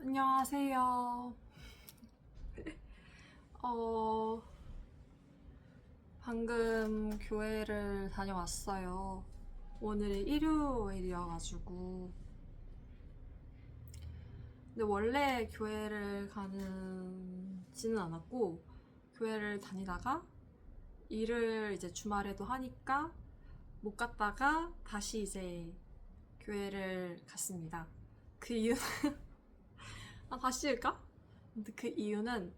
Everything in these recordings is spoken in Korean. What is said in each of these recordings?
안녕하세요. 어, 방금 교회를 다녀왔어요. 오늘이 일요일이어가지고. 근데 원래 교회를 가지는 않았고, 교회를 다니다가 일을 이제 주말에도 하니까 못 갔다가 다시 이제 교회를 갔습니다. 그 이유는, 다시 일까? 근데 그 이유는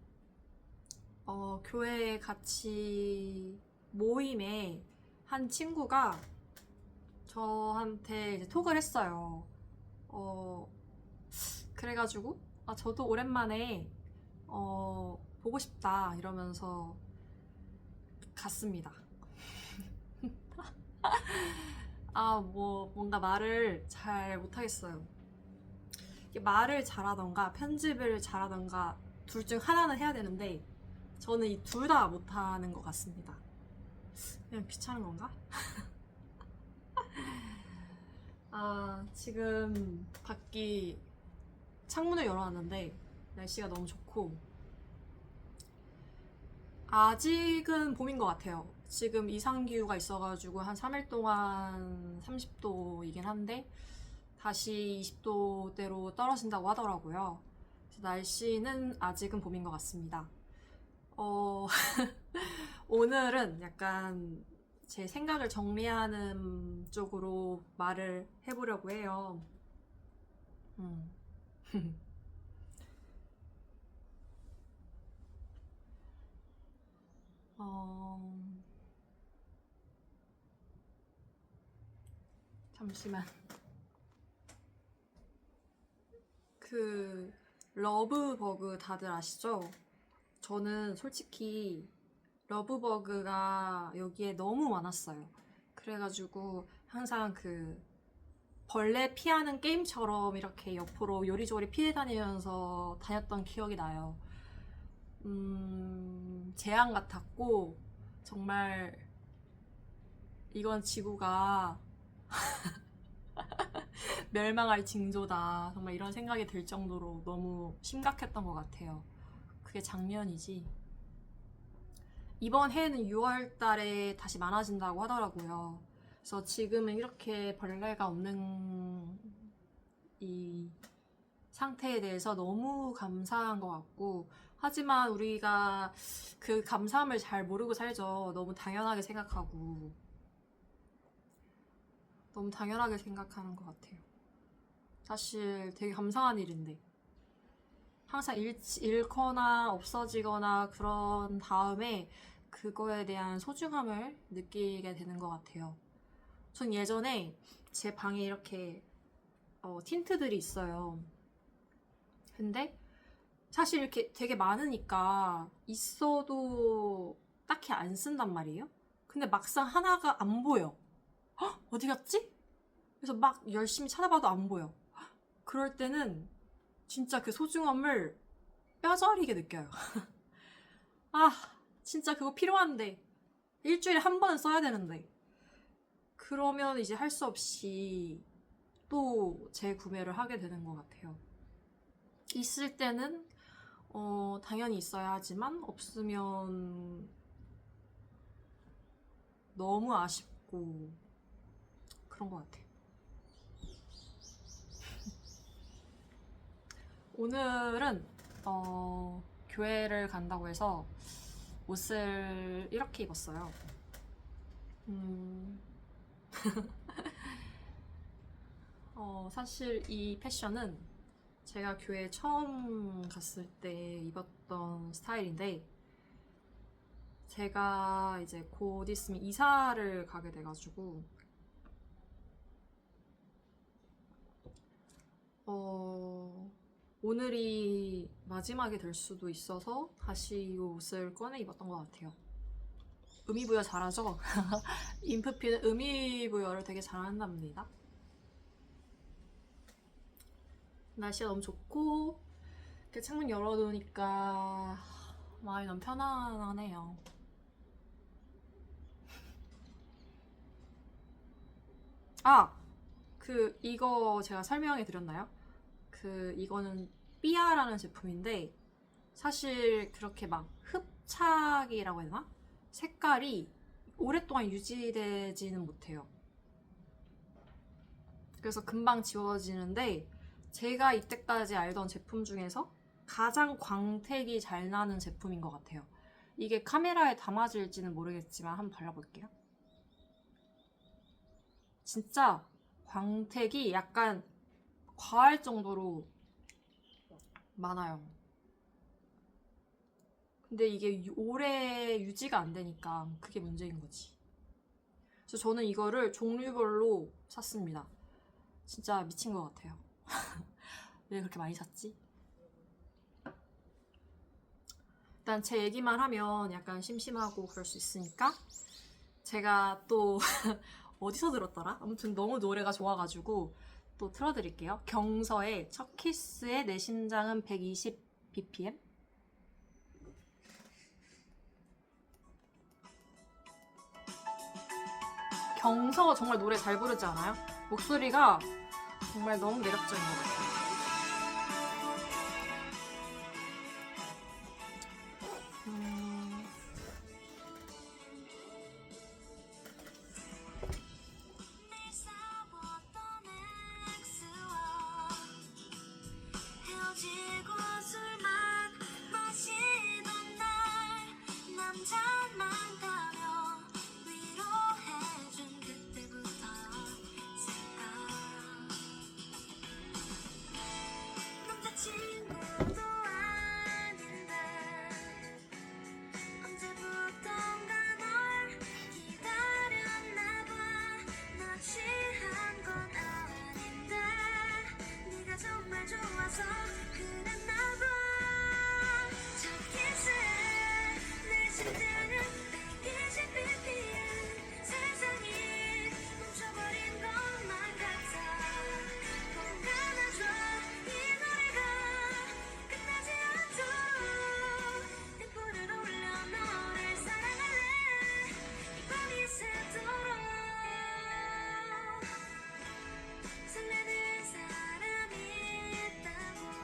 교회 같이 모임에 한 친구가 저한테 이제 톡을 했어요. 어, 그래가지고, 저도 오랜만에, 보고 싶다, 이러면서 갔습니다. 뭔가 말을 잘 못하겠어요. 이게 말을 잘하던가, 편집을 잘하던가, 둘 중 하나는 해야 되는데, 저는 이 둘 다 못하는 것 같습니다. 그냥 귀찮은 건가? 지금 밖이 창문을 열어놨는데 날씨가 너무 좋고 아직은 봄인 것 같아요. 지금 이상기후가 있어가지고 한 3일 동안 30도이긴 한데 다시 20도대로 떨어진다고 하더라고요. 그래서 날씨는 아직은 봄인 것 같습니다. 어, 오늘은 약간 제 생각을 정리하는 쪽으로 말을 해보려고 해요. 음. 어, 잠시만. 그, 러브버그 다들 아시죠? 저는 솔직히 러브버그가 여기에 너무 많았어요. 그래가지고 항상 그 벌레 피하는 게임처럼 이렇게 옆으로 요리조리 피해 다니면서 다녔던 기억이 나요. 재앙 같았고, 정말 이건 지구가 멸망할 징조다. 정말 이런 생각이 들 정도로 너무 심각했던 것 같아요. 그게 작년이지. 이번 해는 6월 달에 다시 많아진다고 하더라고요. 그래서 지금은 이렇게 벌레가 없는 이 상태에 대해서 너무 감사한 것 같고, 하지만 우리가 그 감사함을 잘 모르고 살죠. 너무 당연하게 생각하고, 너무 당연하게 생각하는 것 같아요. 사실 되게 감사한 일인데. 항상 잃거나 없어지거나 그런 다음에 그거에 대한 소중함을 느끼게 되는 것 같아요. 전 예전에 제 방에 이렇게 틴트들이 있어요. 근데 사실 이렇게 되게 많으니까 있어도 딱히 안 쓴단 말이에요. 근데 막상 하나가 안 보여. 어디 갔지? 그래서 막 열심히 찾아봐도 안 보여. 그럴 때는 진짜 그 소중함을 뼈저리게 느껴요. 아, 진짜 그거 필요한데. 일주일에 한 번은 써야 되는데. 그러면 이제 할 수 없이 또 재구매를 하게 되는 것 같아요. 있을 때는 당연히 있어야 하지만 없으면 너무 아쉽고 그런 것 같아요. 오늘은 교회를 간다고 해서 옷을 이렇게 입었어요. 음, 사실 이 패션은 제가 교회 처음 갔을 때 입었던 스타일인데 제가 이제 곧 있으면 이사를 가게 돼가지고 어, 오늘이 마지막이 될 수도 있어서 다시 이 옷을 꺼내 입었던 것 같아요. 의미부여 잘하죠? 인프피는 의미부여를 되게 잘한답니다. 날씨가 너무 좋고 이렇게 창문 열어놓으니까 마음이 너무 편안하네요. 아! 이거 제가 설명해 드렸나요? 이거는 삐아라는 제품인데 사실 그렇게 막 흡착이라고 해야 되나? 색깔이 오랫동안 유지되지는 못해요. 그래서 금방 지워지는데 제가 이때까지 알던 제품 중에서 가장 광택이 잘 나는 제품인 것 같아요. 이게 카메라에 담아질지는 모르겠지만 한번 발라볼게요. 진짜 광택이 약간 과할 정도로 많아요. 근데 이게 오래 유지가 안 되니까 그게 문제인 거지. 그래서 저는 이거를 종류별로 샀습니다. 진짜 미친 것 같아요. 왜 그렇게 많이 샀지? 일단 제 얘기만 하면 약간 심심하고 그럴 수 있으니까 제가 또 어디서 들었더라? 아무튼 너무 노래가 좋아가지고 또 틀어드릴게요. 경서의 첫 키스의 내 심장은 120 bpm? 경서 정말 노래 잘 부르지 않아요? 목소리가 정말 너무 매력적인 것 같아요.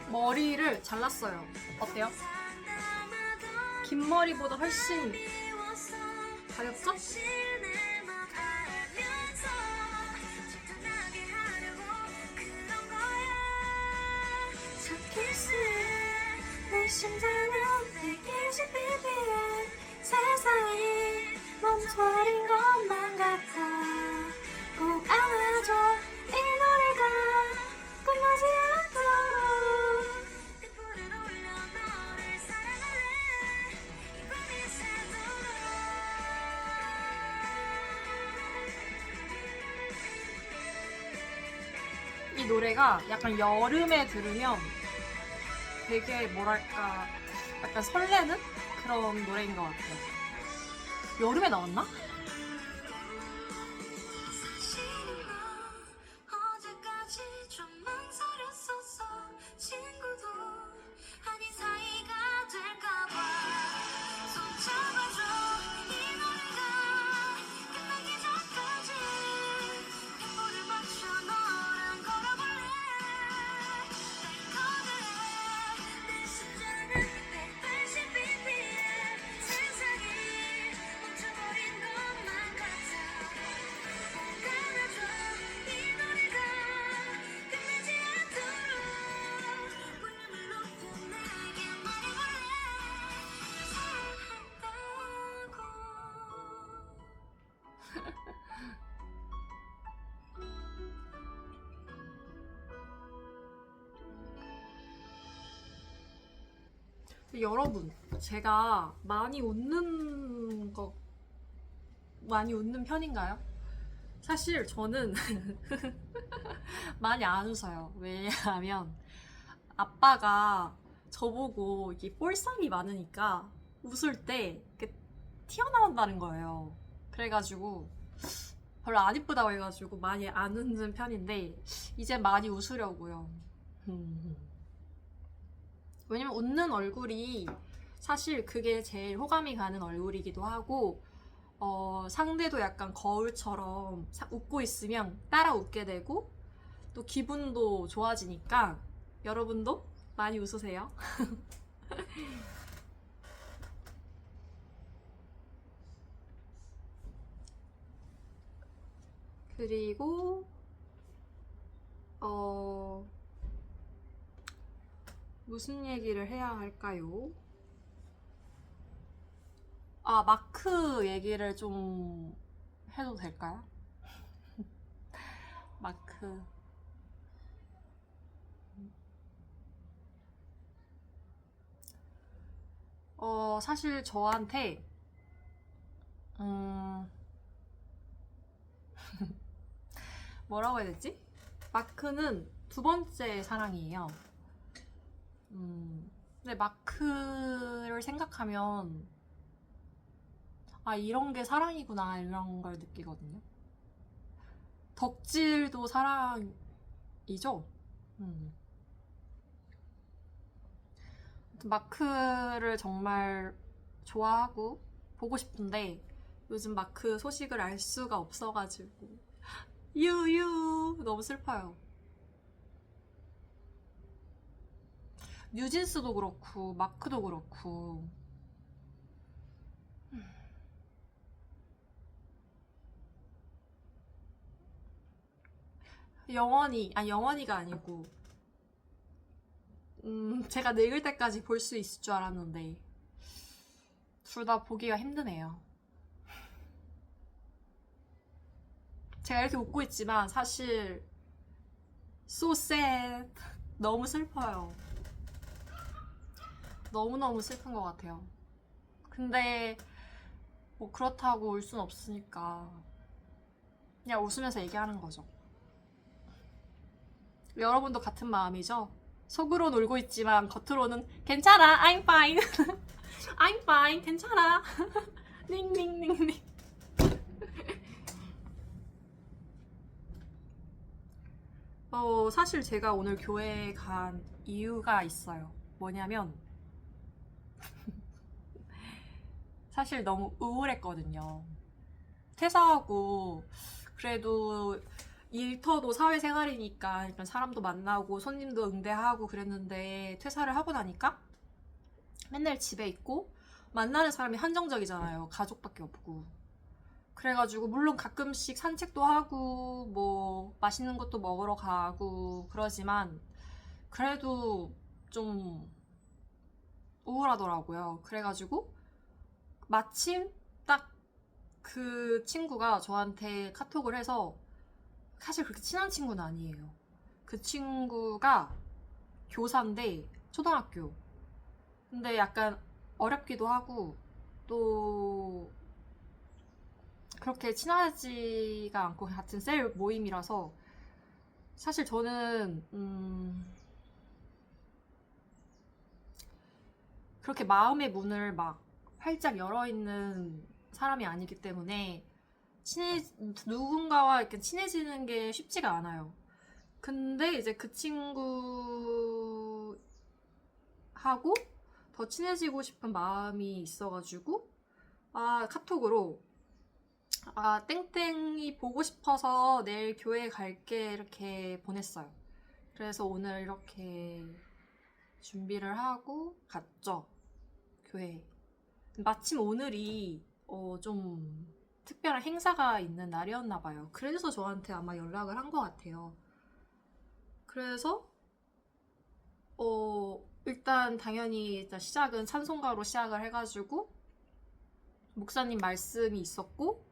머리를 잘랐어요. 어때요? 긴 머리보다 훨씬 가볍죠? 내 심장은 120 bpm 세상이 멈춰버린 것만 같아 꼭 안아줘 이 노래가 끝나지 않도록 내 폰을 올려 너를 사랑할래 이 밤이 새도록 이 노래가 약간 여름에 들으면 되게 뭐랄까 약간 설레는 그런 노래인 것 같아요. 여름에 나왔나? 여러분, 제가 많이 웃는 편인가요? 사실 저는 많이 안 웃어요. 왜냐하면 아빠가 저보고 이게 볼살이 많으니까 웃을 때 이렇게 튀어나온다는 거예요. 그래가지고 별로 안 이쁘다고 해가지고 많이 안 웃는 편인데 이제 많이 웃으려고요. 왜냐면 웃는 얼굴이 사실 그게 제일 호감이 가는 얼굴이기도 하고 상대도 약간 거울처럼 웃고 있으면 따라 웃게 되고 또 기분도 좋아지니까 여러분도 많이 웃으세요. 그리고 어 무슨 얘기를 해야 할까요? 아, 마크 얘기를 좀 해도 될까요? 마크. 사실 저한테 음, 뭐라고 해야 되지? 마크는 두 번째 사랑이에요. 근데 마크를 생각하면 아, 이런 게 사랑이구나 이런 걸 느끼거든요. 덕질도 사랑이죠? 음. 마크를 정말 좋아하고 보고 싶은데 요즘 마크 소식을 알 수가 없어가지고 유유 너무 슬퍼요. 뉴진스도 그렇고 마크도 그렇고 영원히가 아니고 제가 늙을 때까지 볼 수 있을 줄 알았는데 둘 다 보기가 힘드네요. 제가 이렇게 웃고 있지만 사실 so sad 너무 슬퍼요. 너무너무 슬픈 것 같아요. 근데 뭐 그렇다고 울 순 없으니까 그냥 웃으면서 얘기하는 거죠. 여러분도 같은 마음이죠? 속으로 울고 있지만 겉으로는 괜찮아, I'm fine, I'm fine, 괜찮아, 닝닝닝닝. 사실 제가 오늘 교회에 간 이유가 있어요. 뭐냐면 사실 너무 우울했거든요. 퇴사하고 그래도 일터도 사회생활이니까 일단 사람도 만나고 손님도 응대하고 그랬는데 퇴사를 하고 나니까 맨날 집에 있고 만나는 사람이 한정적이잖아요. 가족밖에 없고. 그래가지고 물론 가끔씩 산책도 하고 뭐 맛있는 것도 먹으러 가고 그러지만 그래도 좀 우울하더라고요. 그래가지고 마침 딱 그 친구가 저한테 카톡을 해서 사실 그렇게 친한 친구는 아니에요. 그 친구가 교사인데 초등학교. 근데 약간 어렵기도 하고 또 그렇게 친하지가 않고 같은 셀 모임이라서 사실 저는 그렇게 마음의 문을 막 활짝 열어 있는 사람이 아니기 때문에 누군가와 이렇게 친해지는 게 쉽지가 않아요. 근데 이제 그 친구하고 더 친해지고 싶은 마음이 있어가지고 카톡으로 땡땡이 보고 싶어서 내일 교회 갈게 이렇게 보냈어요. 그래서 오늘 이렇게 준비를 하고 갔죠. 교회. 마침 오늘이 좀 특별한 행사가 있는 날이었나 봐요. 그래서 저한테 아마 연락을 한 것 같아요. 그래서 일단 당연히 일단 시작은 찬송가로 시작을 해가지고 목사님 말씀이 있었고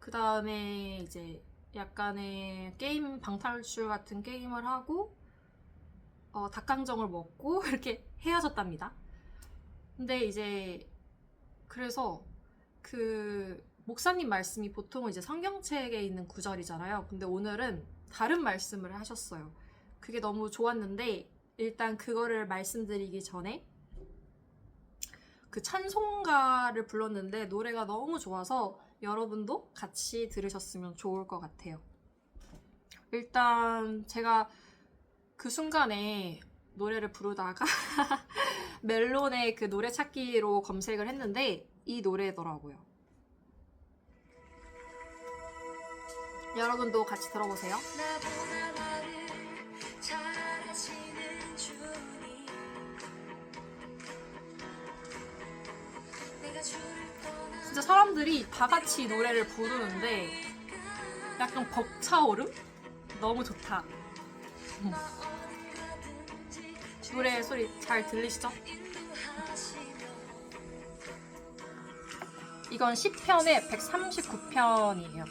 그 다음에 이제 약간의 게임 방탈출 같은 게임을 하고 닭강정을 먹고 이렇게 헤어졌답니다. 근데 이제 그래서 그 목사님 말씀이 보통은 이제 성경책에 있는 구절이잖아요. 근데 오늘은 다른 말씀을 하셨어요. 그게 너무 좋았는데 일단 그거를 말씀드리기 전에 그 찬송가를 불렀는데 노래가 너무 좋아서 여러분도 같이 들으셨으면 좋을 것 같아요. 일단 제가 그 순간에 노래를 부르다가 멜론의 그 노래 찾기로 검색을 했는데 이 노래더라고요. 여러분도 같이 들어보세요. 나보다 나를 잘 아시는 주님 진짜 사람들이 다 같이 이 노래를 부르는데 약간 벅차오름? 너무 좋다. 노래 소리 잘 들리시죠? 이건 10편에 139편이에요.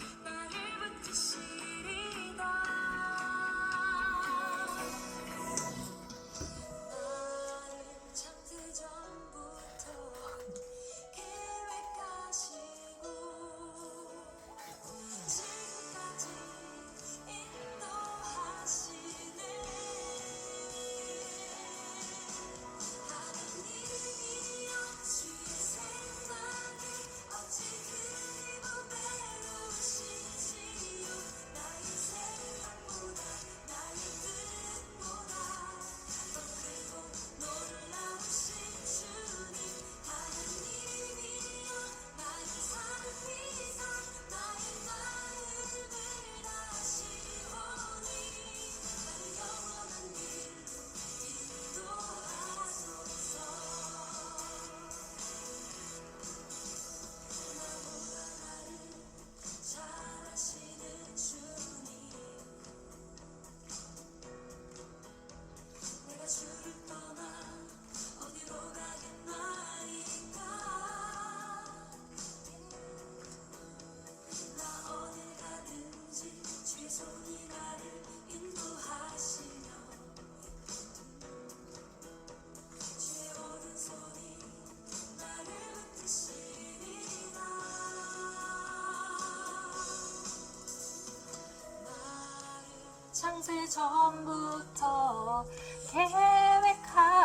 창세 전부터 계획하시고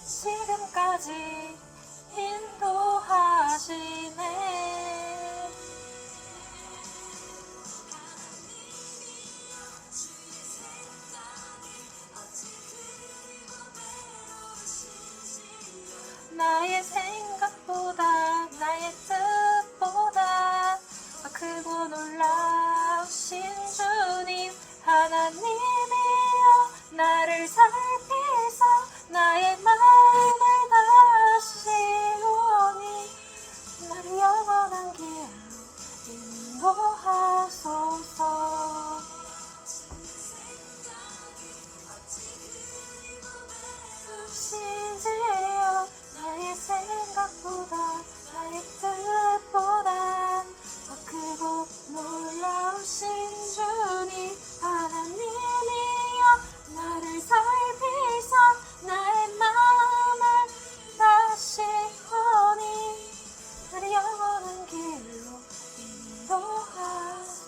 지금까지 인도하시네. 나의 생각보다 나의 뜻보다 더 크고 놀라우신 주님 하나님이여 나를 살피사 나의 마음을 다시오니 나를 영원한 길로 인도하소서. 심지어 나의 생각보다 나의 뜻보다 더 크고 놀라우신 주님 하나님이여 나를 살피사 나의 마음을 다시 보니 나를 영원한 길로 인도하소서.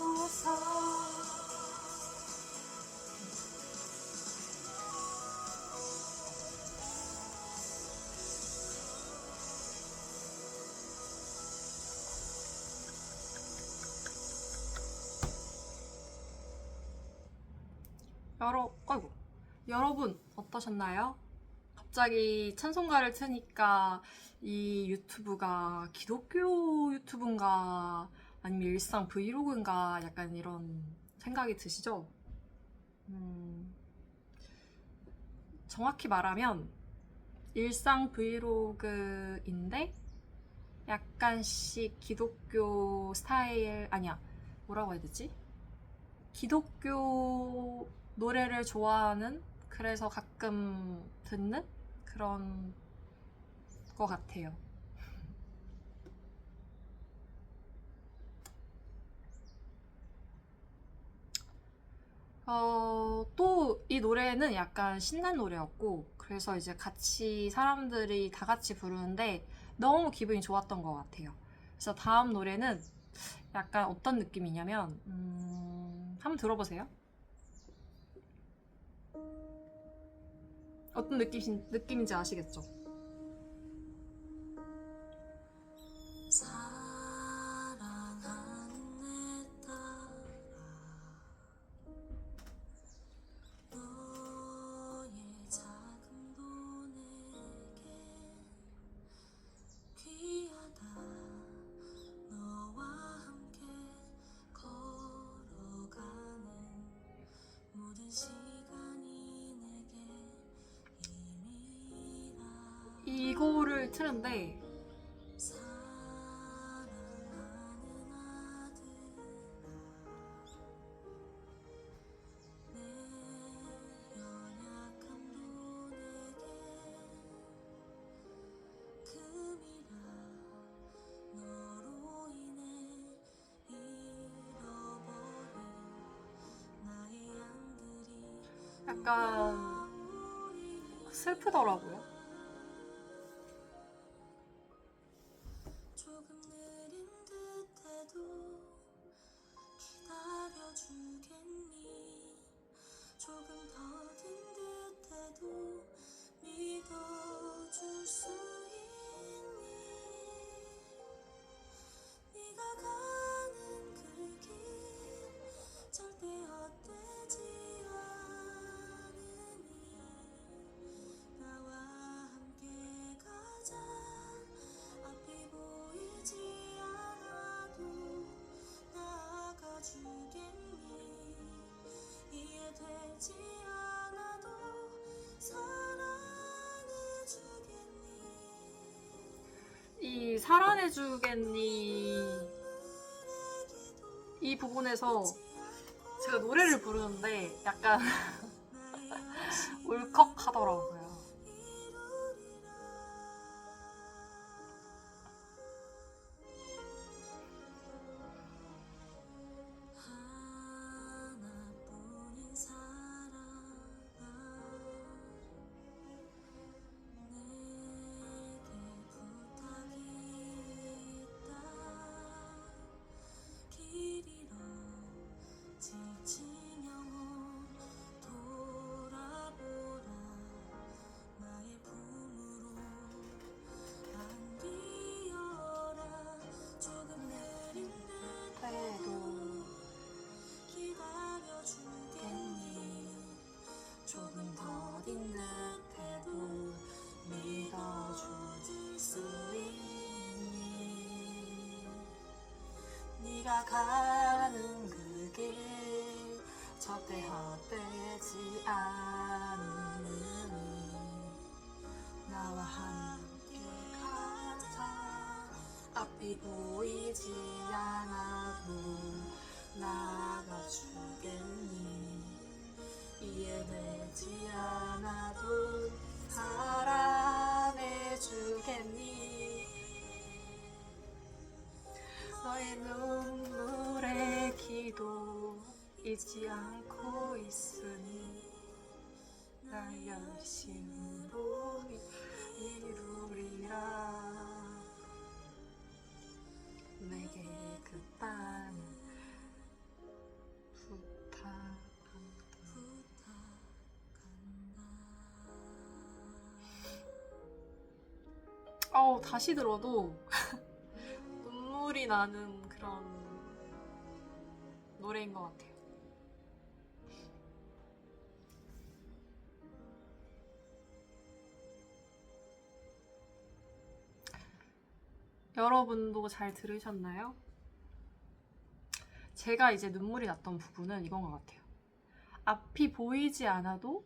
여러분 어떠셨나요? 갑자기 찬송가를 트니까 이 유튜브가 기독교 유튜브인가 아니면 일상 브이로그인가 약간 이런 생각이 드시죠? 정확히 말하면 일상 브이로그인데 약간씩 기독교 스타일 아니야 뭐라고 해야 되지? 기독교 노래를 좋아하는 그래서 가끔 듣는 그런 것 같아요. 또 이 노래는 약간 신난 노래였고 그래서 이제 같이 사람들이 다 같이 부르는데 너무 기분이 좋았던 것 같아요. 그래서 다음 노래는 약간 어떤 느낌이냐면 한번 들어보세요. 어떤 느낌인지 아시겠죠? 이거를 트는데 약간 슬프더라고요. 조금 느린 듯해도 기다려주겠니? 조금 더딘 듯해도 믿어줄 수 있니? 네가 가는 그 길 절대 헛되지 않으니 나와 함께 가자. 앞이 보이지 않아도 나아가주겠니? 이해되지 않아도 사랑해주겠니? 이 살아내주겠니 이 부분에서 제가 노래를 부르는데 약간 울컥하더라고요. 하나뿐인 사랑아 내게 부탁이 있다. 길 잃어 지친 영혼 돌아보라. 나의 품으로 안기어라. 조금 느린 듯해도 기다려주겠니? 조금 더딘 듯해도 믿어줄 수 있니? 네가 가는 그 길 절대 헛되지 않으니 나와 함께 가자. 앞이 보이지 않아도 나아가주겠니? 이해되지 않아도 사랑해주겠니? 너의 눈물의 기도 잊지 않고 있으니 날 열심으로 이루리라. 내게 그 땅을 부탁한다. 다시 들어도 눈물이 나는 그런 노래인 것 같아요. 여러분도 잘 들으셨나요? 제가 이제 눈물이 났던 부분은 이건 것 같아요. 앞이 보이지 않아도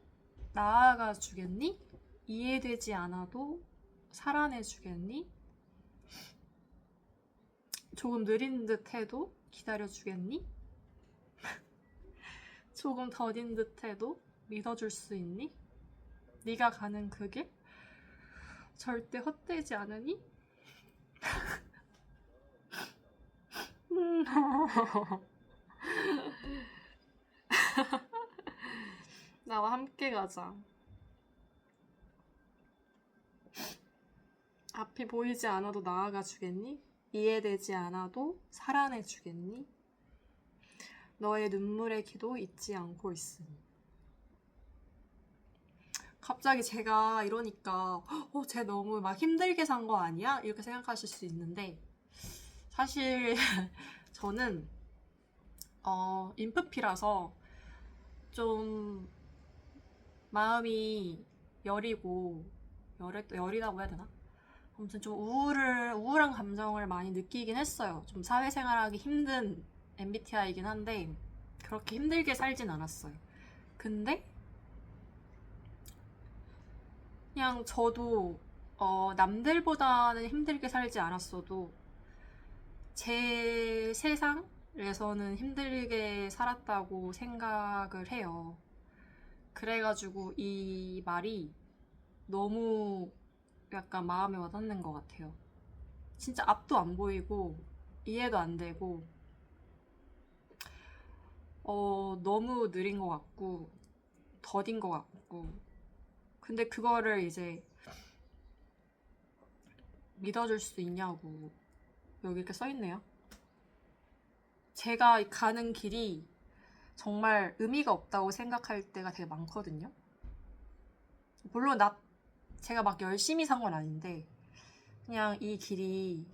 나아가 주겠니? 이해되지 않아도 살아내 주겠니? 조금 느린 듯 해도 기다려 주겠니? 조금 더딘 듯 해도 믿어줄 수 있니? 네가 가는 그 길 절대 헛되지 않으니? 나와 함께 가자. 앞이 보이지 않아도 나아가 주겠니? 이해되지 않아도 살아내 주겠니? 너의 눈물의 기도 잊지 않고 있으니. 갑자기 제가 이러니까 쟤 너무 막 힘들게 산 거 아니야? 이렇게 생각하실 수 있는데 사실 저는 인프피라서 좀 마음이 여리고 여리다고 해야 되나? 아무튼 좀 우울한 감정을 많이 느끼긴 했어요. 좀 사회생활하기 힘든 MBTI이긴 한데 그렇게 힘들게 살진 않았어요. 근데 그냥 저도 남들보다는 힘들게 살지 않았어도 제 세상에서는 힘들게 살았다고 생각을 해요. 그래가지고 이 말이 너무 약간 마음에 와닿는 것 같아요. 진짜 앞도 안 보이고 이해도 안 되고 너무 느린 것 같고 더딘 것 같고. 근데 그거를 이제 믿어줄 수 있냐고. 여기 이렇게 써있네요. 제가 가는 길이 정말 의미가 없다고 생각할 때가 되게 많거든요. 물론 제가 막 열심히 산 건 아닌데 그냥 이 길이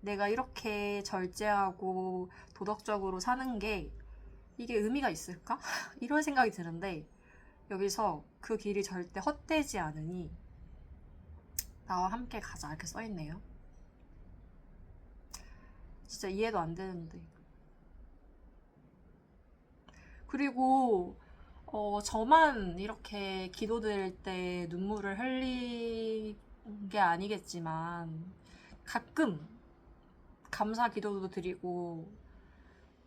내가 이렇게 절제하고 도덕적으로 사는 게 이게 의미가 있을까? 이런 생각이 드는데 여기서 그 길이 절대 헛되지 않으니 나와 함께 가자 이렇게 써있네요. 진짜 이해도 안 되는데. 그리고 저만 이렇게 기도드릴 때 눈물을 흘린 게 아니겠지만 가끔 감사 기도도 드리고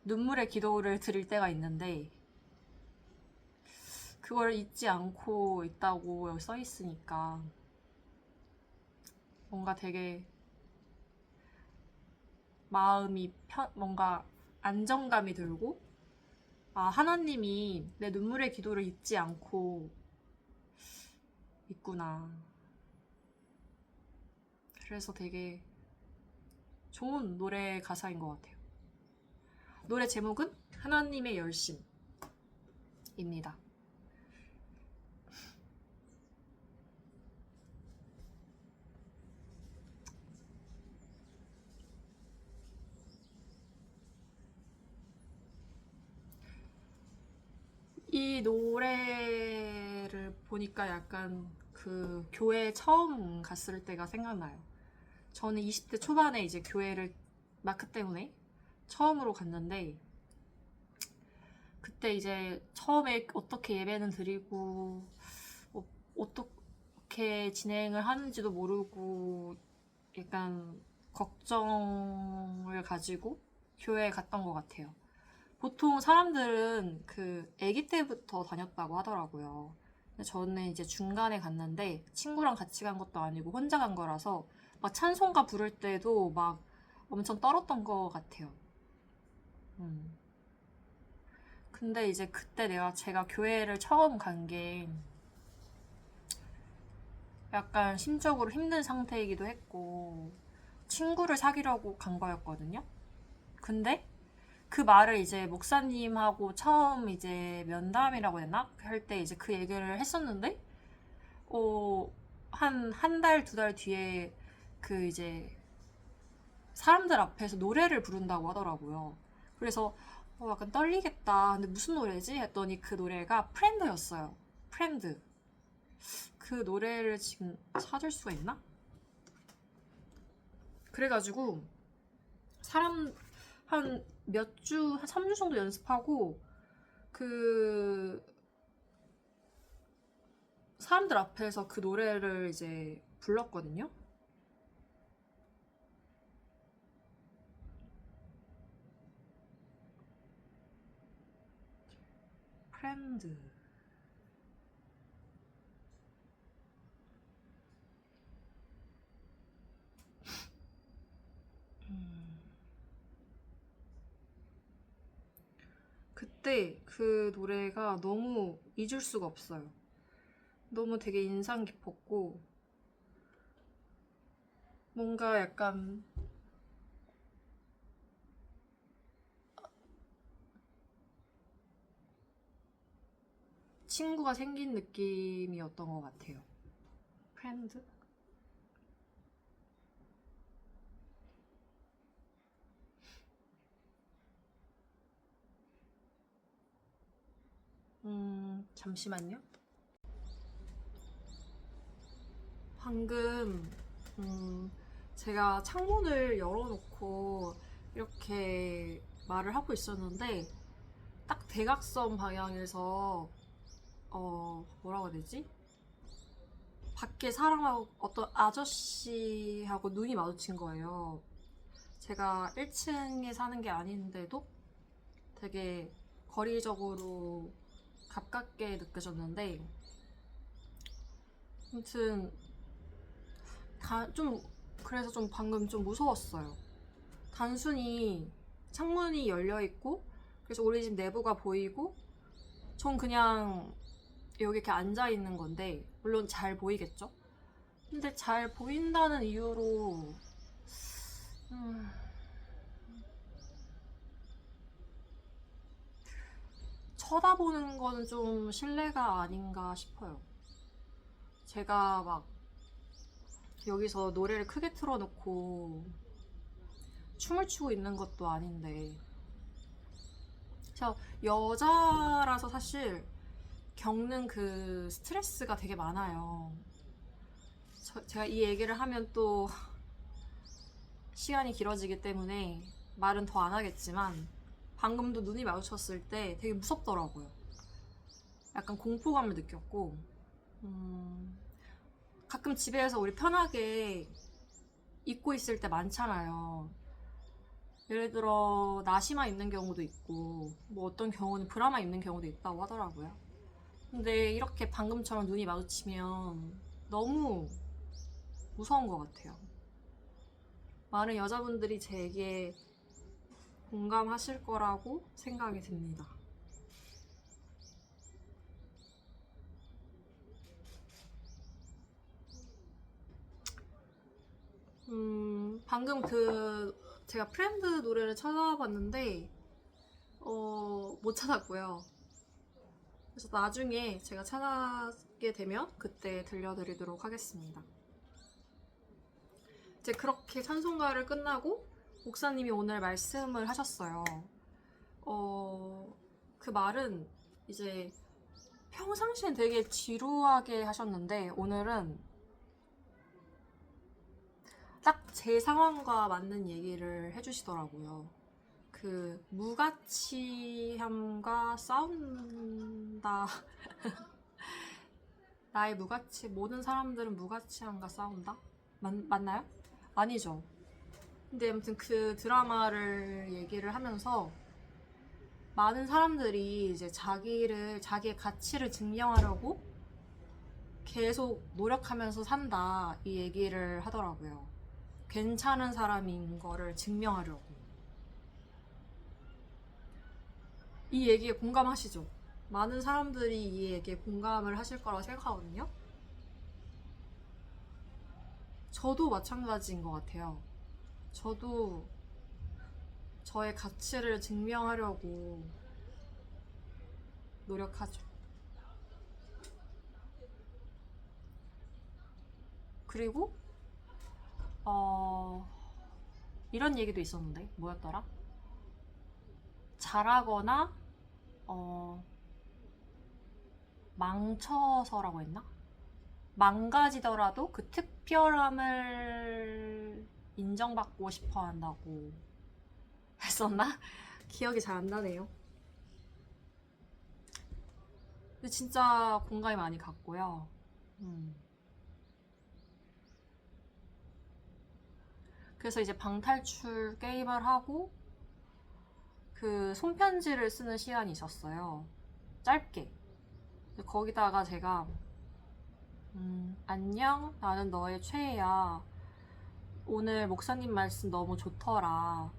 눈물의 기도를 드릴 때가 있는데 그걸 잊지 않고 있다고 여기 써 있으니까 뭔가 되게 마음이 뭔가 안정감이 들고 아, 하나님이 내 눈물의 기도를 잊지 않고 있구나. 그래서 되게 좋은 노래 가사인 것 같아요. 노래 제목은 하나님의 열심입니다. 이 노래를 보니까 약간 그 교회 처음 갔을 때가 생각나요. 저는 20대 초반에 이제 교회를 마크 때문에 처음으로 갔는데 그때 이제 처음에 어떻게 예배는 드리고 어떻게 진행을 하는지도 모르고 약간 걱정을 가지고 교회에 갔던 것 같아요. 보통 사람들은 그 아기 때부터 다녔다고 하더라고요. 근데 저는 이제 중간에 갔는데 친구랑 같이 간 것도 아니고 혼자 간 거라서 막 찬송가 부를 때도 막 엄청 떨었던 것 같아요. 근데 이제 그때 제가 교회를 처음 간 게 약간 심적으로 힘든 상태이기도 했고 친구를 사귀려고 간 거였거든요. 근데 그 말을 이제 목사님하고 처음 이제 면담이라고 했나? 할 때 이제 그 얘기를 했었는데, 한 달, 두 달 뒤에 그 이제 사람들 앞에서 노래를 부른다고 하더라고요. 그래서 약간 떨리겠다. 근데 무슨 노래지? 했더니 그 노래가 프렌드였어요. 프렌드. 그 노래를 지금 찾을 수가 있나? 그래가지고 한 3주 정도 연습하고 그 사람들 앞에서 그 노래를 이제 불렀거든요. 프렌드. 그때 그 노래가 너무 잊을 수가 없어요. 너무 되게 인상 깊었고 뭔가 약간 친구가 생긴 느낌이었던 것 같아요. 프렌드? 잠시만요. 방금 제가 창문을 열어놓고 이렇게 말을 하고 있었는데 딱 대각선 방향에서 뭐라고 해야 되지? 밖에 사람하고 어떤 아저씨하고 눈이 마주친 거예요. 제가 1층에 사는 게 아닌데도 되게 거리적으로 가깝게 느껴졌는데 아무튼 그래서 좀 방금 좀 무서웠어요. 단순히 창문이 열려 있고 그래서 우리 집 내부가 보이고 전 그냥 여기 이렇게 앉아 있는 건데 물론 잘 보이겠죠? 근데 잘 보인다는 이유로 음, 쳐다보는 거는 좀 실례가 아닌가 싶어요. 제가 막 여기서 노래를 크게 틀어놓고 춤을 추고 있는 것도 아닌데 제가 여자라서 사실 겪는 그 스트레스가 되게 많아요. 제가 이 얘기를 하면 또 시간이 길어지기 때문에 말은 더 안 하겠지만 방금도 눈이 마주쳤을 때 되게 무섭더라고요. 약간 공포감을 느꼈고 가끔 집에서 우리 편하게 입고 있을 때 많잖아요. 예를 들어 나시마 입는 경우도 있고 뭐 어떤 경우는 브라마 입는 경우도 있다고 하더라고요. 근데 이렇게 방금처럼 눈이 마주치면 너무 무서운 것 같아요. 많은 여자분들이 제게 공감하실 거라고 생각이 듭니다. 방금 제가 프렌드 노래를 찾아봤는데 못 찾았고요. 그래서 나중에 제가 찾게 되면 그때 들려드리도록 하겠습니다. 이제 그렇게 찬송가를 끝나고 목사님이 오늘 말씀을 하셨어요. 그 말은 이제 평상시엔 되게 지루하게 하셨는데 오늘은 딱 제 상황과 맞는 얘기를 해주시더라고요. 그 무가치함과 싸운다. 나의 무가치, 모든 사람들은 무가치함과 싸운다? 맞나요? 아니죠. 근데 아무튼 그 드라마를 얘기를 하면서 많은 사람들이 이제 자기의 가치를 증명하려고 계속 노력하면서 산다, 이 얘기를 하더라고요. 괜찮은 사람인 거를 증명하려고. 이 얘기에 공감하시죠? 많은 사람들이 이 얘기에 공감을 하실 거라고 생각하거든요. 저도 마찬가지인 것 같아요. 저도 저의 가치를 증명하려고 노력하죠. 그리고 이런 얘기도 있었는데 뭐였더라? 잘하거나 망쳐서라고 했나? 망가지더라도 그 특별함을 인정받고 싶어 한다고 했었나? 기억이 잘 안 나네요. 근데 진짜 공감이 많이 갔고요. 그래서 이제 방탈출 게임을 하고 그 손편지를 쓰는 시간이 있었어요. 짧게. 거기다가 제가 안녕, 나는 너의 최애야. 오늘 목사님 말씀 너무 좋더라.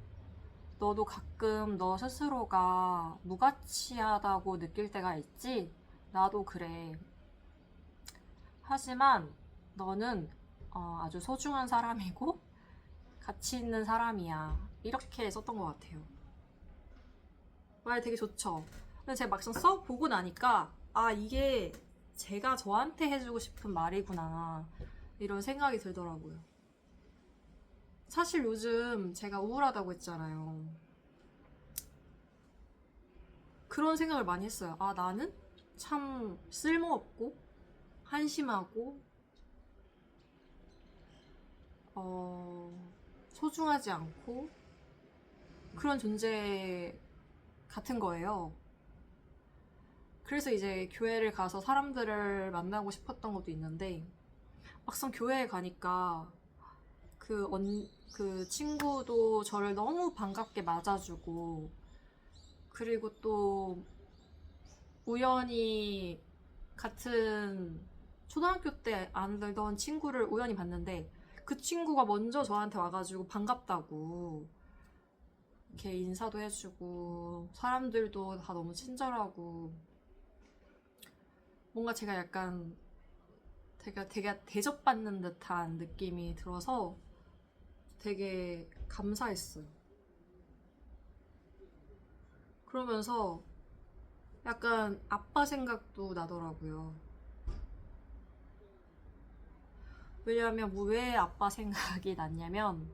너도 가끔 너 스스로가 무가치하다고 느낄 때가 있지? 나도 그래. 하지만 너는 아주 소중한 사람이고 가치 있는 사람이야. 이렇게 썼던 것 같아요. 말 되게 좋죠? 근데 제가 막상 써보고 나니까 이게 제가 저한테 해주고 싶은 말이구나, 이런 생각이 들더라고요. 사실 요즘 제가 우울하다고 했잖아요. 그런 생각을 많이 했어요. 나는 참 쓸모없고 한심하고 소중하지 않고 그런 존재 같은 거예요. 그래서 이제 교회를 가서 사람들을 만나고 싶었던 것도 있는데 막상 교회에 가니까 그 친구도 저를 너무 반갑게 맞아주고, 그리고 또 우연히 같은 초등학교 때 안 들던 친구를 우연히 봤는데 그 친구가 먼저 저한테 와가지고 반갑다고 이렇게 인사도 해주고, 사람들도 다 너무 친절하고, 뭔가 제가 약간 되게 대접받는 듯한 느낌이 들어서 되게 감사했어요. 그러면서 약간 아빠 생각도 나더라고요. 왜냐하면 뭐 왜 아빠 생각이 났냐면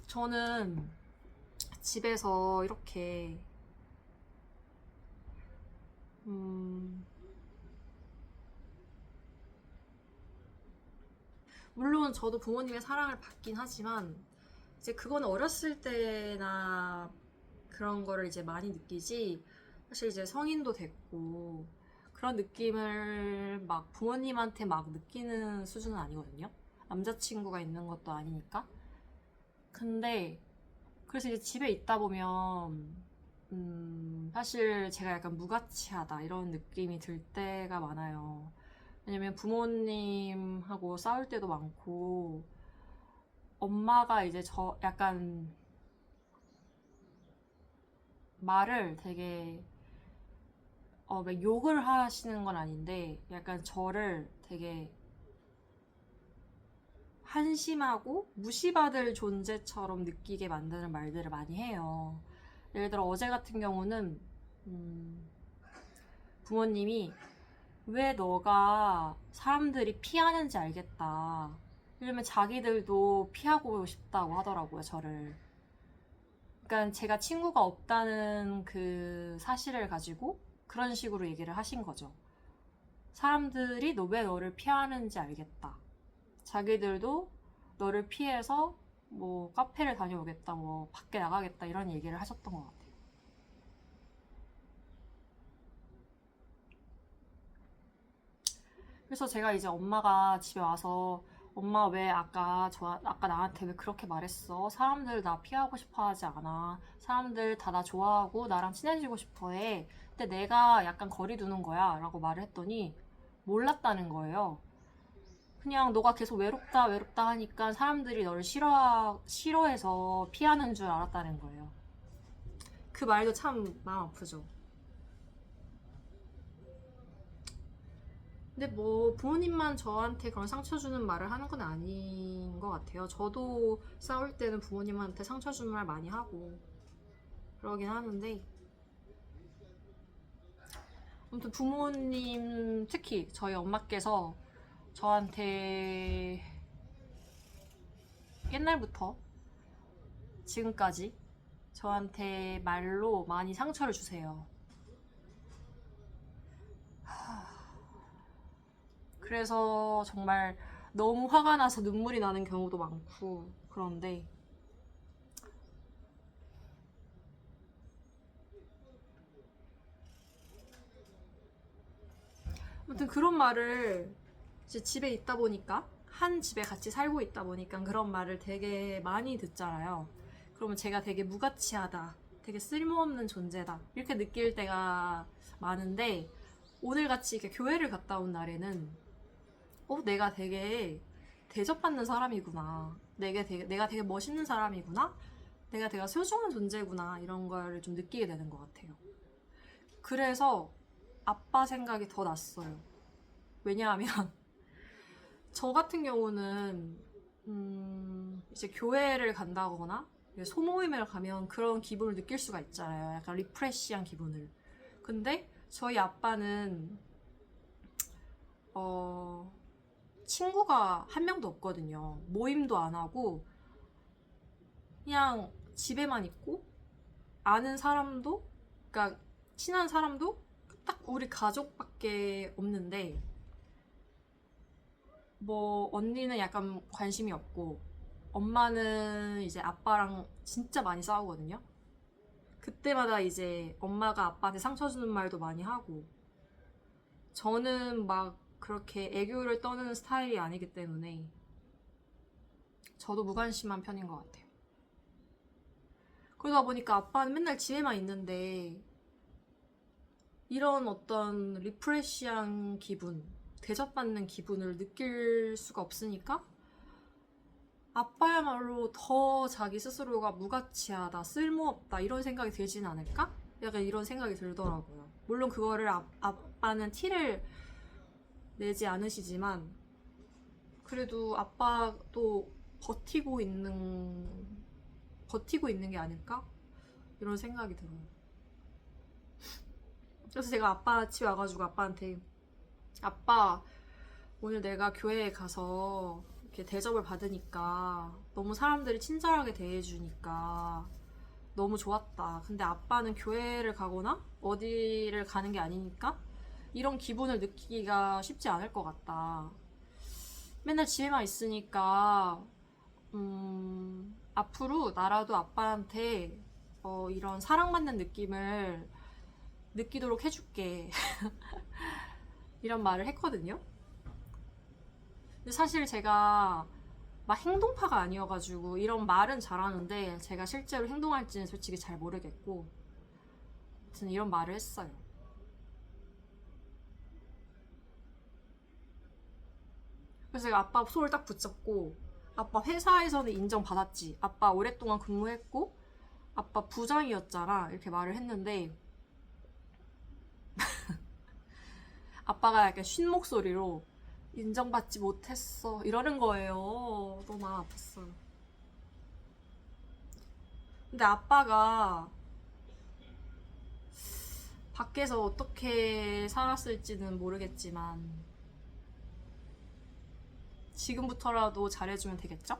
저는 집에서 이렇게 물론 저도 부모님의 사랑을 받긴 하지만 이제 그건 어렸을 때나 그런 거를 이제 많이 느끼지 사실 이제 성인도 됐고 그런 느낌을 막 부모님한테 막 느끼는 수준은 아니거든요. 남자친구가 있는 것도 아니니까. 근데 그래서 이제 집에 있다 보면 사실 제가 약간 무가치하다 이런 느낌이 들 때가 많아요. 왜냐면 부모님하고 싸울 때도 많고 엄마가 이제 저 약간 말을 되게 막 욕을 하시는 건 아닌데 약간 저를 되게 한심하고 무시받을 존재처럼 느끼게 만드는 말들을 많이 해요. 예를 들어 어제 같은 경우는 부모님이 왜 너가 사람들이 피하는지 알겠다. 왜냐면 자기들도 피하고 싶다고 하더라고요, 저를. 그러니까 제가 친구가 없다는 그 사실을 가지고 그런 식으로 얘기를 하신 거죠. 사람들이 너 왜 너를 피하는지 알겠다. 자기들도 너를 피해서 뭐 카페를 다녀오겠다, 뭐 밖에 나가겠다 이런 얘기를 하셨던 것 같아요. 그래서 제가 이제 엄마가 집에 와서 엄마 왜 아까 나한테 왜 그렇게 말했어? 사람들 나 피하고 싶어 하지 않아. 사람들 다 나 좋아하고 나랑 친해지고 싶어 해. 근데 내가 약간 거리 두는 거야. 라고 말을 했더니 몰랐다는 거예요. 그냥 너가 계속 외롭다 외롭다 하니까 사람들이 너를 싫어해서 피하는 줄 알았다는 거예요. 그 말도 참 마음 아프죠. 근데 뭐 부모님만 저한테 그런 상처 주는 말을 하는 건 아닌 것 같아요. 저도 싸울 때는 부모님한테 상처 주는 말 많이 하고 그러긴 하는데 아무튼 부모님 특히 저희 엄마께서 저한테 옛날부터 지금까지 저한테 말로 많이 상처를 주세요. 그래서 정말 너무 화가 나서 눈물이 나는 경우도 많고 그런데 아무튼 그런 말을 이제 집에 있다 보니까 한 집에 같이 살고 있다 보니까 그런 말을 되게 많이 듣잖아요. 그러면 제가 되게 무가치하다, 되게 쓸모없는 존재다 이렇게 느낄 때가 많은데 오늘 같이 이렇게 교회를 갔다 온 날에는 내가 되게 대접받는 사람이구나. 내가 되게 멋있는 사람이구나. 내가 되게 소중한 존재구나. 이런 걸 좀 느끼게 되는 것 같아요. 그래서 아빠 생각이 더 났어요. 왜냐하면 저 같은 경우는 이제 교회를 간다거나 소모임을 가면 그런 기분을 느낄 수가 있잖아요. 약간 리프레시한 기분을. 근데 저희 아빠는 친구가 한 명도 없거든요. 모임도 안 하고 그냥 집에만 있고 아는 사람도 그러니까 친한 사람도 딱 우리 가족밖에 없는데 뭐 언니는 약간 관심이 없고 엄마는 이제 아빠랑 진짜 많이 싸우거든요. 그때마다 이제 엄마가 아빠한테 상처 주는 말도 많이 하고 저는 막 그렇게 애교를 떠는 스타일이 아니기 때문에 저도 무관심한 편인 것 같아요. 그러다 보니까 아빠는 맨날 집에만 있는데 이런 어떤 리프레시한 기분, 대접받는 기분을 느낄 수가 없으니까 아빠야말로 더 자기 스스로가 무가치하다, 쓸모없다 이런 생각이 들진 않을까? 약간 이런 생각이 들더라고요. 물론 그거를 아빠는 티를 내지 않으시지만 그래도 아빠도 버티고 있는 게 아닐까? 이런 생각이 들어요. 그래서 제가 아빠 집에 와가지고 아빠한테 아빠 오늘 내가 교회에 가서 이렇게 대접을 받으니까 너무 사람들이 친절하게 대해주니까 너무 좋았다. 근데 아빠는 교회를 가거나 어디를 가는 게 아니니까 이런 기분을 느끼기가 쉽지 않을 것 같다. 맨날 집에만 있으니까 앞으로 나라도 아빠한테 이런 사랑받는 느낌을 느끼도록 해줄게. 이런 말을 했거든요. 근데 사실 제가 막 행동파가 아니어가지고 이런 말은 잘하는데 제가 실제로 행동할지는 솔직히 잘 모르겠고 아무튼 이런 말을 했어요. 그래서 제가 아빠 손을 딱 붙잡고 아빠 회사에서는 인정받았지. 아빠 오랫동안 근무했고 아빠 부장이었잖아. 이렇게 말을 했는데 아빠가 약간 쉰 목소리로 인정받지 못했어 이러는 거예요. 너무 마음 아팠어요. 근데 아빠가 밖에서 어떻게 살았을지는 모르겠지만 지금부터라도 잘해주면 되겠죠?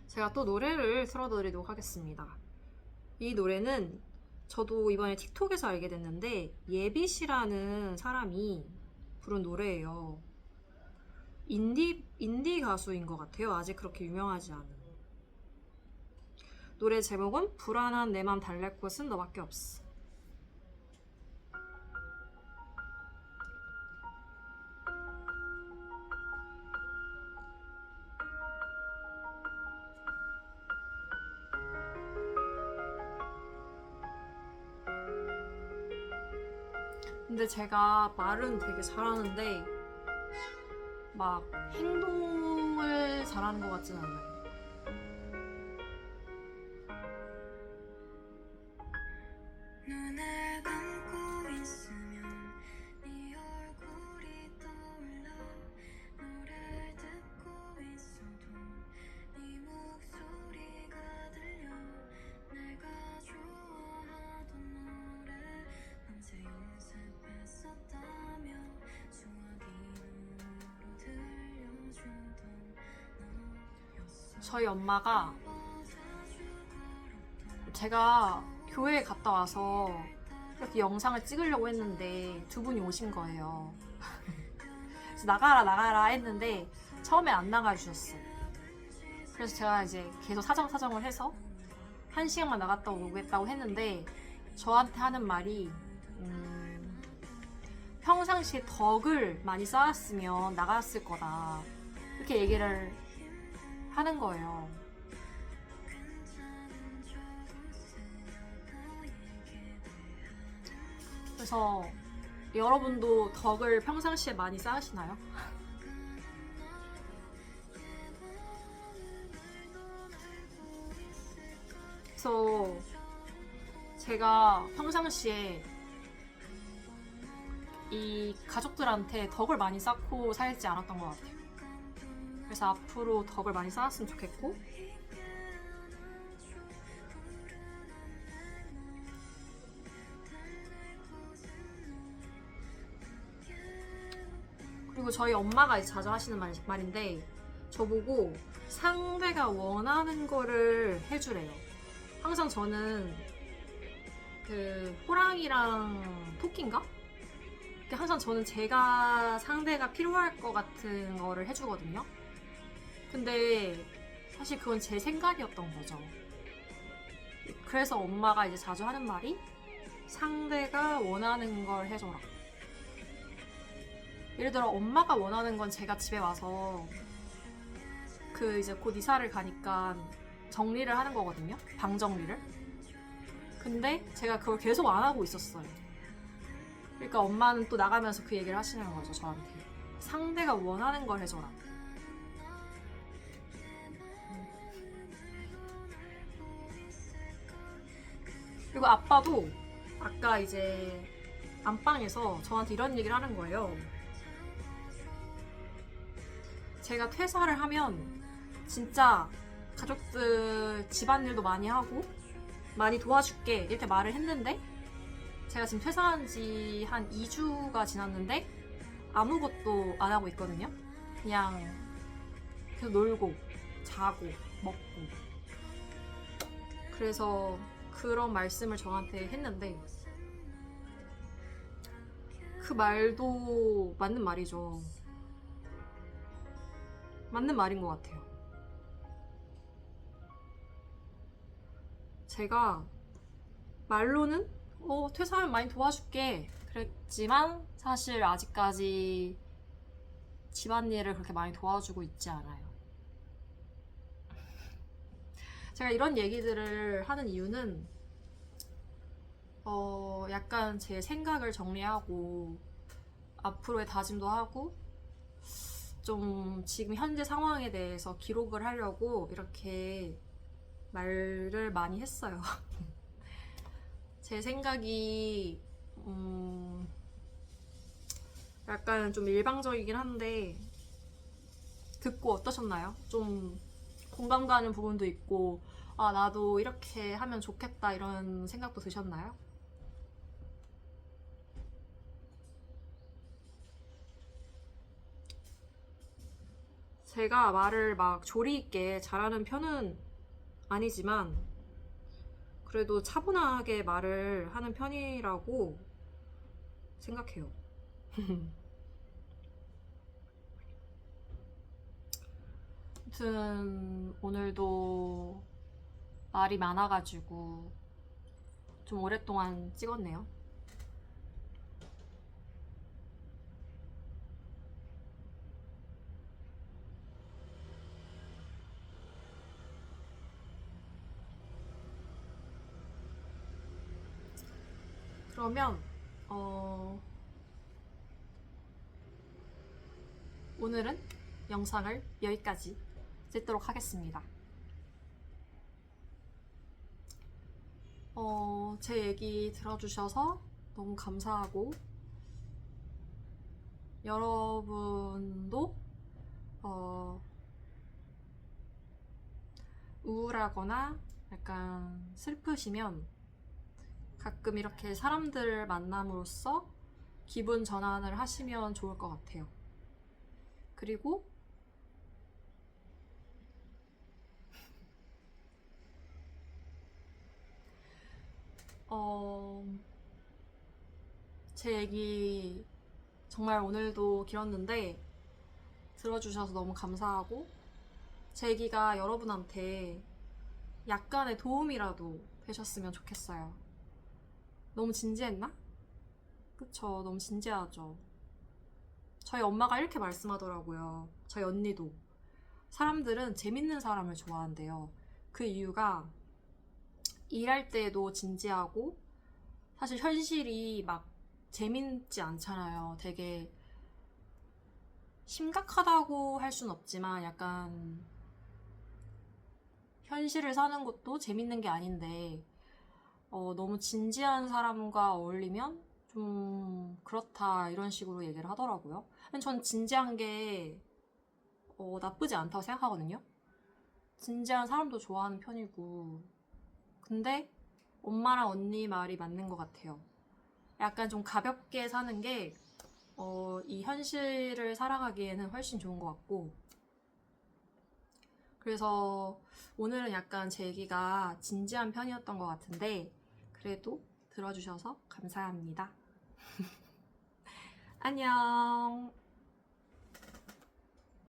제가 또 노래를 틀어드리도록 하겠습니다. 이 노래는 저도 이번에 틱톡에서 알게 됐는데 예빗이라는 사람이 부른 노래예요. 인디 가수인 것 같아요. 아직 그렇게 유명하지 않은. 노래 제목은 불안한 내 맘 달랠 곳은 너밖에 없어. 근데 제가 말은 되게 잘하는데 막 행동을 잘하는 것 같진 않아요. 눈을 감고 있으면 네 얼굴이 떠올라 노래를 듣고 있어도 네 목소리가 들려 내가 좋아하던 노래 밤새 연습했었다며 수화기 눈으로 들려주던 너였어. 저희 엄마가 제가 교회에 갔다 와서 이렇게 영상을 찍으려고 했는데 두 분이 오신 거예요. 그래서 나가라 했는데 처음에 안 나가주셨어요. 그래서 제가 이제 계속 사정을 해서 1시간만 나갔다 오겠다고 했는데 저한테 하는 말이 평상시에 덕을 많이 쌓았으면 나갔을 거다 이렇게 얘기를 하는 거예요. 그래서 여러분도 덕을 평상시에 많이 쌓으시나요? 그래서 제가 평상시에 이 가족들한테 덕을 많이 쌓고 살지 않았던 것 같아요. 그래서 앞으로 덕을 많이 쌓았으면 좋겠고 그리고 저희 엄마가 이제 자주 하시는 말인데 저보고 상대가 원하는 거를 해주래요. 항상 저는 그 호랑이랑 토끼인가? 항상 저는 제가 상대가 필요할 것 같은 거를 해주거든요. 근데 사실 그건 제 생각이었던 거죠. 그래서 엄마가 이제 자주 하는 말이 상대가 원하는 걸 해줘라. 예를 들어 엄마가 원하는 건 제가 집에 와서 그 이제 곧 이사를 가니까 정리를 하는 거거든요. 방 정리를. 근데 제가 그걸 계속 안 하고 있었어요. 그러니까 엄마는 또 나가면서 그 얘기를 하시는 거죠, 저한테. 상대가 원하는 걸 해줘라. 그리고 아빠도 아까 이제 안방에서 저한테 이런 얘기를 하는 거예요. 제가 퇴사를 하면 진짜 가족들 집안일도 많이 하고 많이 도와줄게 이렇게 말을 했는데, 제가 지금 퇴사한 지 한 2주가 지났는데 아무것도 안 하고 있거든요. 그냥 계속 놀고 자고 먹고. 그래서 그런 말씀을 저한테 했는데 그 말도 맞는 말이죠. 맞는 말인 것 같아요. 제가 말로는 퇴사하면 많이 도와줄게 그랬지만 사실 아직까지 집안일을 그렇게 많이 도와주고 있지 않아요. 제가 이런 얘기들을 하는 이유는 약간 제 생각을 정리하고 앞으로의 다짐도 하고 좀 지금 현재 상황에 대해서 기록을 하려고 이렇게 말을 많이 했어요. 제 생각이 약간 좀 일방적이긴 한데 듣고 어떠셨나요? 좀 공감 가는 부분도 있고, 아, 나도 이렇게 하면 좋겠다 이런 생각도 드셨나요? 제가 말을 막 조리 있게 잘하는 편은 아니지만 그래도 차분하게 말을 하는 편이라고 생각해요. 아무튼 오늘도 말이 많아가지고 좀 오랫동안 찍었네요. 그러면 오늘은 영상을 여기까지 찍도록 하겠습니다. 제 얘기 들어주셔서 너무 감사하고, 여러분도 우울하거나 약간 슬프시면 가끔 이렇게 사람들을 만남으로써 기분 전환을 하시면 좋을 것 같아요. 그리고 제 얘기 정말 오늘도 길었는데 들어주셔서 너무 감사하고, 제 얘기가 여러분한테 약간의 도움이라도 되셨으면 좋겠어요. 너무 진지했나? 그쵸, 너무 진지하죠. 저희 엄마가 이렇게 말씀하더라고요. 저희 언니도 사람들은 재밌는 사람을 좋아한대요. 그 이유가 일할 때도 진지하고, 사실 현실이 막 재밌지 않잖아요. 되게 심각하다고 할 순 없지만 약간 현실을 사는 것도 재밌는 게 아닌데 너무 진지한 사람과 어울리면 좀 그렇다 이런 식으로 얘기를 하더라고요. 근데 전 진지한 게 나쁘지 않다고 생각하거든요. 진지한 사람도 좋아하는 편이고. 근데 엄마랑 언니 말이 맞는 것 같아요. 약간 좀 가볍게 사는 게 이 현실을 살아가기에는 훨씬 좋은 것 같고. 그래서 오늘은 약간 제 얘기가 진지한 편이었던 것 같은데 그래도 들어주셔서 감사합니다. 안녕.